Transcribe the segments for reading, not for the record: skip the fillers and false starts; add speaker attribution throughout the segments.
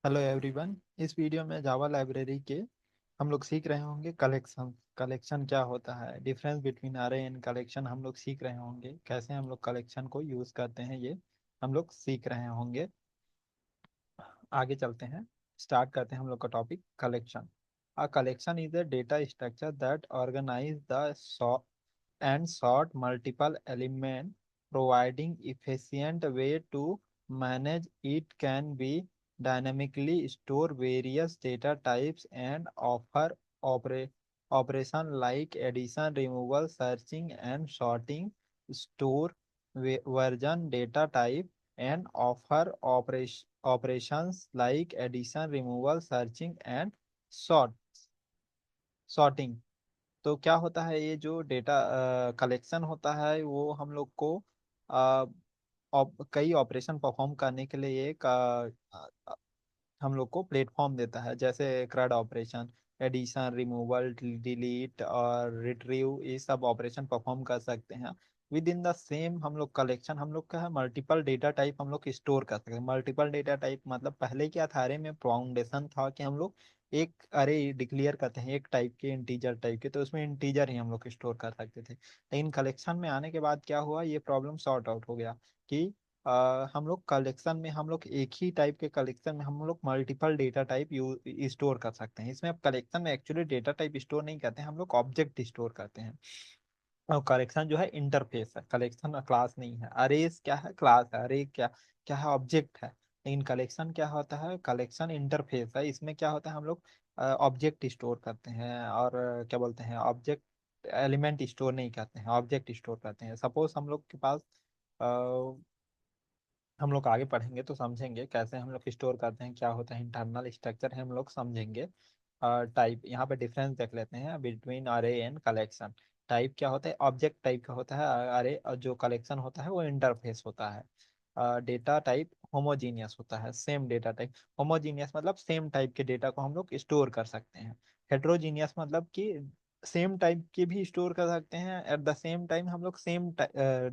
Speaker 1: Hello everyone. इस video में जावा library के हम लोग सीख रहे होंगे कलेक्शन। कलेक्शन क्या होता है, डिफरेंस बिटवीन अरे एंड कलेक्शन हम लोग सीख रहे होंगे। कैसे हम लोग कलेक्शन को यूज करते हैं ये हम लोग सीख रहे होंगे। आगे चलते हैं, स्टार्ट करते हैं हम लोग का topic collection. A collection is a data structure that organize the and sort multiple element, providing efficient way to manage it can be dynamically store various data types and offer opera- operation like addition, removal, searching and sorting, store version data type and offer operations like addition, removal, searching and sort sorting। तो क्या होता है, ये जो data collection होता है वो हम लोग को कई ऑपरेशन परफॉर्म करने के लिए एक हम लोग को प्लेटफॉर्म देता है। जैसे CRUD operation, addition, removal, delete और रिट्रीव, ये सब ऑपरेशन परफॉर्म कर सकते हैं विद इन द सेम। हम लोग कलेक्शन हम लोग का है मल्टीपल डेटा टाइप हम लोग स्टोर कर सकते हैं। मल्टीपल डेटा टाइप मतलब पहले क्या था, अरे में फाउंडेशन था कि हम लोग एक अरे डिक्लेयर करते हैं एक टाइप के, इंटीजर टाइप के, तो उसमें इंटीजर ही हम लोग स्टोर कर सकते थे। लेकिन कलेक्शन में आने के बाद क्या हुआ, ये प्रॉब्लम सॉर्ट आउट हो गया कि हम लोग कलेक्शन में हम लोग एक ही टाइप के कलेक्शन में हम लोग मल्टीपल डेटा टाइप स्टोर कर सकते हैं। इसमें अब कलेक्शन में एक्चुअली डेटा टाइप स्टोर नहीं करते हैं, हम लोग ऑब्जेक्ट स्टोर करते हैं। और कलेक्शन जो है इंटरफेस है, कलेक्शन क्लास नहीं है। अरेज क्या है, क्लास है। अरे क्या क्या है, ऑब्जेक्ट है। लेकिन कलेक्शन क्या होता है, कलेक्शन इंटरफेस है। इसमें क्या होता है, हम लोग ऑब्जेक्ट स्टोर करते हैं और क्या बोलते हैं, ऑब्जेक्ट एलिमेंट स्टोर नहीं करते हैं, ऑब्जेक्ट स्टोर करते हैं। सपोज हम लोग के पास हम लोग आगे पढ़ेंगे तो समझेंगे कैसे हम लोग स्टोर करते हैं, क्या होता है इंटरनल स्ट्रक्चर है, हम लोग समझेंगे। टाइप यहाँ पे डिफरेंस देख लेते हैं बिटवीन अरे एंड कलेक्शन। टाइप क्या होता है, ऑब्जेक्ट टाइप का होता है अरे, और जो कलेक्शन होता है वो इंटरफेस होता है। डेटा टाइप होमोजीनियस होता है, सेम डेटा टाइप। होमोजीनियस मतलब सेम टाइप के डेटा को हम लोग स्टोर कर सकते हैं। हेट्रोजीनियस मतलब कि सेम टाइप के भी स्टोर कर सकते हैं, एट द सेम टाइम हम लोग सेम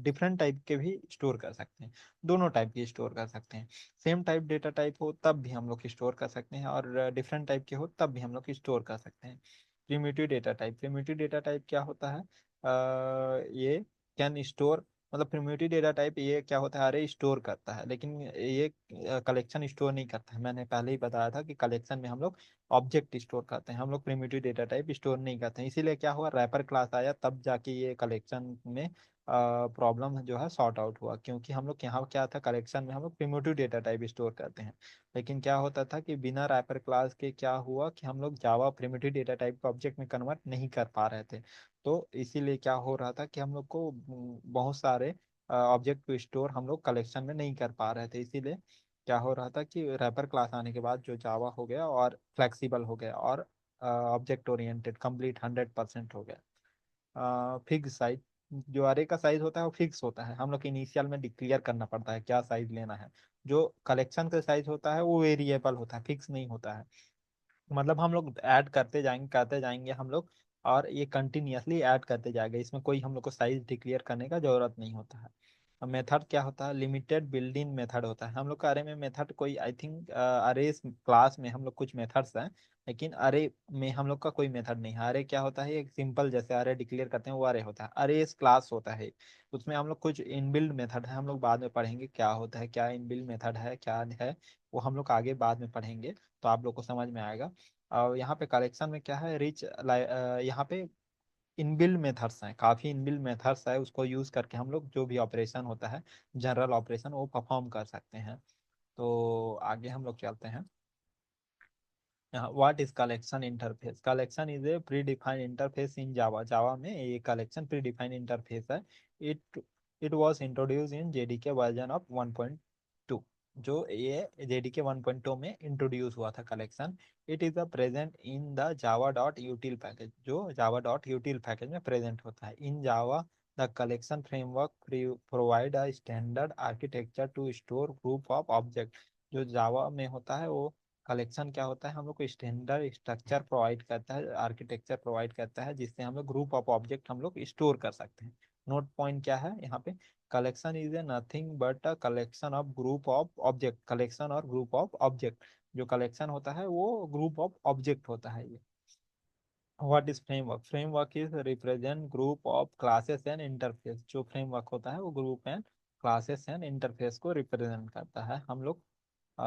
Speaker 1: डिफरेंट टाइप के भी स्टोर कर सकते हैं। दोनों टाइप की स्टोर कर सकते हैं। सेम टाइप डेटा टाइप हो तब भी हम लोग स्टोर कर सकते हैं, और डिफरेंट टाइप के हो तब भी हम लोग स्टोर कर सकते हैं। Primitive data type, primitive data type क्या होता है, ये कैन स्टोर, मतलब प्रिमिटिव डेटा टाइप ये क्या होता है, अरे स्टोर करता है, लेकिन ये कलेक्शन स्टोर नहीं करता है। मैंने पहले ही बताया था कि कलेक्शन में हम लोग ऑब्जेक्ट स्टोर करते हैं, हम लोग प्रिमिटिव डेटा टाइप स्टोर नहीं करते हैं। इसीलिए क्या हुआ, रैपर क्लास आया तब जाके ये कलेक्शन में प्रॉब्लम जो है सॉर्ट आउट हुआ। क्योंकि हम लोग यहाँ क्या था, कलेक्शन में हम लोग प्रिमिटिव डेटा टाइप स्टोर करते हैं। लेकिन क्या होता था कि बिना रैपर क्लास के क्या हुआ कि हम लोग जावा प्रिमिटिव डेटा टाइप को ऑब्जेक्ट में कन्वर्ट नहीं कर पा रहे थे। तो इसीलिए क्या हो रहा था कि हम लोग को बहुत सारे ऑब्जेक्ट को स्टोर हम लोग कलेक्शन में नहीं कर पा रहे थे। इसीलिए क्या हो रहा था कि रैपर क्लास आने के बाद जो जावा हो गया और फ्लेक्सिबल हो गया और ऑब्जेक्ट ओरिएंटेड कंप्लीट 100% हो गया। फिक्स साइज, जो अरे का साइज होता है वो फिक्स होता है, हम लोग इनिशियल में डिक्लेयर करना पड़ता है क्या साइज लेना है। जो कलेक्शन का साइज होता है वो वेरिएबल होता है, फिक्स नहीं होता है। मतलब हम लोग ऐड करते जाएंगे हम लोग, और ये कंटिन्यूअसली ऐड करते जाएगा, इसमें कोई हम लोग को साइज डिक्लेयर करने का जरूरत नहीं होता है। मेथड क्या होता है, लिमिटेड बिल्ड इन मेथड होता है। हम लोग का अरे में मेथड कोई, आई थिंक अरे क्लास में हम लोग कुछ मेथड्स हैं, लेकिन अरे में हम लोग का कोई मेथड नहीं है। अरे क्या होता है, एक सिंपल जैसे अरे डिक्लेयर करते हैं वो अरे होता है। अरे क्लास होता है, उसमें हम लोग कुछ इनबिल्ड मेथड है, हम लोग बाद में पढ़ेंगे क्या होता है, क्या इनबिल्ड मेथड है क्या है, वो हम लोग आगे बाद में पढ़ेंगे तो आप लोग को समझ में आएगा। और यहाँ पे कलेक्शन में क्या है, यहाँ पे इनबिल्ड मेथड्स हैं, काफी इनबिल्ड मेथड्स है, उसको यूज करके हम लोग जो भी ऑपरेशन होता है, जनरल ऑपरेशन, वो परफॉर्म कर सकते हैं। तो आगे हम लोग चलते हैं। What is collection interface, collection is a predefined interface in Java. Java में ये कलेक्शन प्री डिफाइंड इंटरफेस है। It it was introduced in JDK version of 1.2। जो ये जेडीके 1.2 में इंट्रोड्यूस हुआ था collection. It is a present in the Java dot util package, जो Java dot util package में प्रेजेंट होता है। In Java the collection framework provide a standard architecture to store group of object. जो Java में होता है वो collection क्या होता है, हम लोग को स्टैंडर्ड स्ट्रक्चर प्रोवाइड करता है, आर्किटेक्चर प्रोवाइड करता है, जिससे हम लोग ग्रुप ऑफ ऑब्जेक्ट हम लोग स्टोर कर सकते हैं। नोट पॉइंट क्या है यहाँ पे, collection is A nothing but a collection of group of object, collection और ग्रुप ऑफ ऑब्जेक्ट। जो कलेक्शन होता है वो ग्रुप ऑफ ऑब्जेक्ट होता है ये। What is framework? Framework is represent group of classes and interface. जो फ्रेमवर्क होता है वो group and classes and interface को रिप्रेजेंट करता है। हम लोग अ,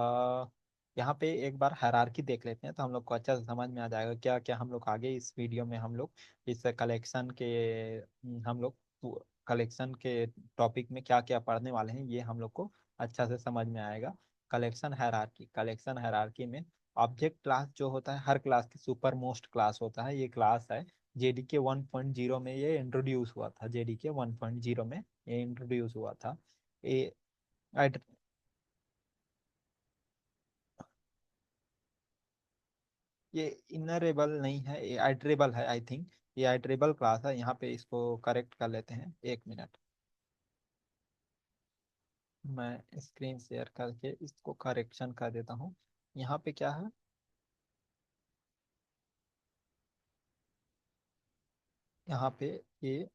Speaker 1: यहाँ पे एक बार हायरार्की देख लेते हैं तो हम लोग को अच्छा से समझ में आ जाएगा क्या क्या हम लोग आगे इस वीडियो में हम लोग इस कलेक्शन के हम लोग कलेक्शन के टॉपिक में क्या क्या पढ़ने वाले हैं, ये हम लोग को अच्छा से समझ में आएगा। कलेक्शन हायरार्की, कलेक्शन हायरार्की में ऑब्जेक्ट क्लास जो होता है हर क्लास की सुपर मोस्ट क्लास होता है। ये क्लास है जेडीके 1.0 में ये इंट्रोड्यूस हुआ था, जेडीके 1.0 में ये इंट्रोड्यूस हुआ था। ये आइट- ये इनरेबल नहीं है, ये आइटरेबल है आई थिंक। ये आइटरेबल क्लास है। यहाँ पे इसको करेक्ट कर लेते हैं, एक मिनट। मैं स्क्रीन शेयर करके इसको करेक्शन कर देता हूँ। यहाँ पे क्या है, यहाँ पे ये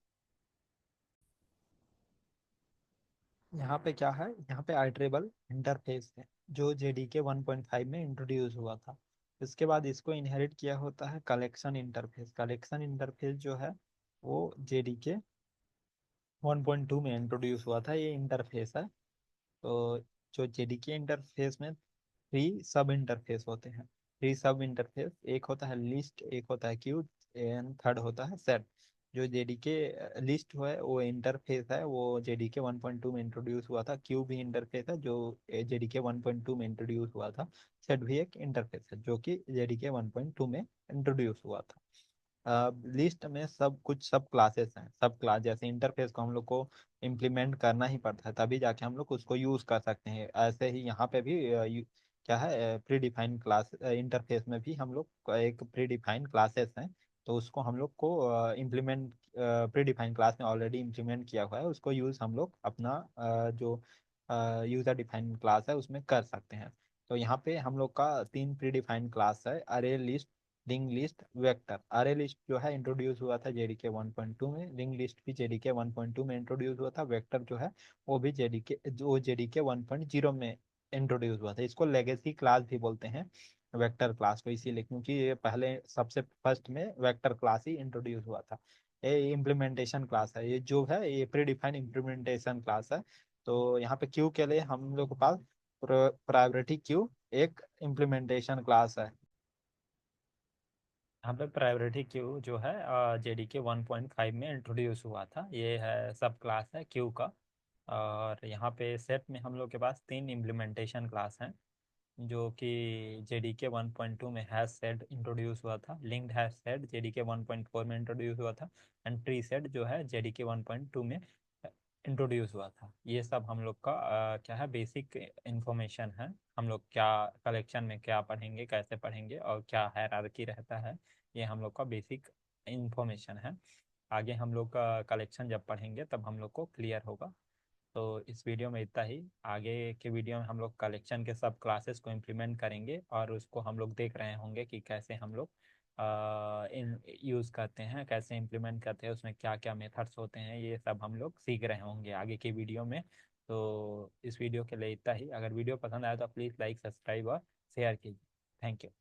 Speaker 1: यहाँ पे क्या है, यहाँ पे आइटरेबल इंटरफेस है जो जेडीके 1.5 में इंट्रोड्यूस हुआ था। इसके बाद इसको इनहेरिट किया होता है कलेक्शन इंटरफेस। कलेक्शन इंटरफेस जो है वो जेडीके 1.2 में इंट्रोड्यूस हुआ था, ये इंटरफेस है। तो जो जेडीके इंटरफेस में थ्री सब इंटरफेस होते हैं। थ्री सब इंटरफेस, एक होता है लिस्ट, एक होता है क्यू, एंड थर्ड होता है सेट। जो जेडीके लिस्ट है वो इंटरफेस है, वो जेडीके 1.2 में इंट्रोड्यूस हुआ था। क्यू भी इंटरफेस है जो जेडीके 1.2 में इंट्रोड्यूस हुआ था। सेट भी एक इंटरफेस है जो कि जेडीके 1.2 में इंट्रोड्यूस हुआ था। लिस्ट में सब कुछ सब क्लासेस हैं। सब क्लास जैसे इंटरफेस को हम लोग को इम्प्लीमेंट करना ही पड़ता है तभी जाके हम लोग उसको यूज कर सकते हैं। ऐसे ही यहाँ पे भी क्या है, प्री डिफाइंड क्लास इंटरफेस में भी हम लोग का एक प्री डिफाइंड क्लासेस हैं। तो उसको हम लोग को इम्प्लीमेंट, प्री डिफाइंड क्लास में ऑलरेडी इम्प्लीमेंट किया हुआ है, उसको यूज हम लोग अपना जो यूजर डिफाइंड क्लास है उसमें कर सकते हैं। तो यहाँ पे हम लोग का तीन प्री डिफाइंड क्लास है, अरे लिस्ट, लिंक लिस्ट, वेक्टर। अरे लिस्ट जो है इंट्रोड्यूस हुआ था जेडीके 1.2 में, लिंक लिस्ट भी जेडीके 1.2 में इंट्रोड्यूस हुआ था, वेक्टर जो है वो भी जेडीके 1.0 में इंट्रोड्यूस हुआ था। इसको लेगेसी क्लास भी बोलते हैं वेक्टर क्लास को, इसीलिए क्योंकि ये पहले सबसे फर्स्ट में वेक्टर क्लास ही इंट्रोड्यूस हुआ था। ये इम्प्लीमेंटेशन क्लास है, ये जो है ये प्री डिफाइंड इम्प्लीमेंटेशन क्लास है। तो यहाँ पे क्यू के लिए हम लोग के पास प्रायोरिटी क्यू एक इम्प्लीमेंटेशन क्लास है। यहाँ पे प्रायोरिटी क्यू जो है जेडीके 1.5 में इंट्रोड्यूस हुआ था, ये है सब क्लास है क्यू का। और यहाँ पे सेट में हम लोग के पास तीन इम्प्लीमेंटेशन क्लास हैं जो कि जेडीके 1.2 में हैश सेट इंट्रोड्यूस हुआ था, लिंक्ड हैश सेट जेडीके 1.4 में इंट्रोड्यूस हुआ था, एंड ट्री सेट जो है जेडीके 1.2 में इंट्रोड्यूस हुआ था। ये सब हम लोग का क्या है, बेसिक इंफॉर्मेशन है। हम लोग क्या कलेक्शन में क्या पढ़ेंगे, कैसे पढ़ेंगे और क्या हायरार्की रहता है, ये हम लोग का बेसिक इंफॉर्मेशन है। आगे हम लोग का कलेक्शन जब पढ़ेंगे तब हम लोग को क्लियर होगा। तो इस वीडियो में इतना ही। आगे के वीडियो में हम लोग कलेक्शन के सब क्लासेस को इम्प्लीमेंट करेंगे और उसको हम लोग देख रहे होंगे कि कैसे हम लोग इन यूज़ करते हैं, कैसे इम्प्लीमेंट करते हैं, उसमें क्या क्या मेथड्स होते हैं, ये सब हम लोग सीख रहे होंगे आगे के वीडियो में। तो इस वीडियो के लिए इतना ही। अगर वीडियो पसंद आया तो प्लीज़ लाइक, सब्सक्राइब और शेयर कीजिए। Thank you.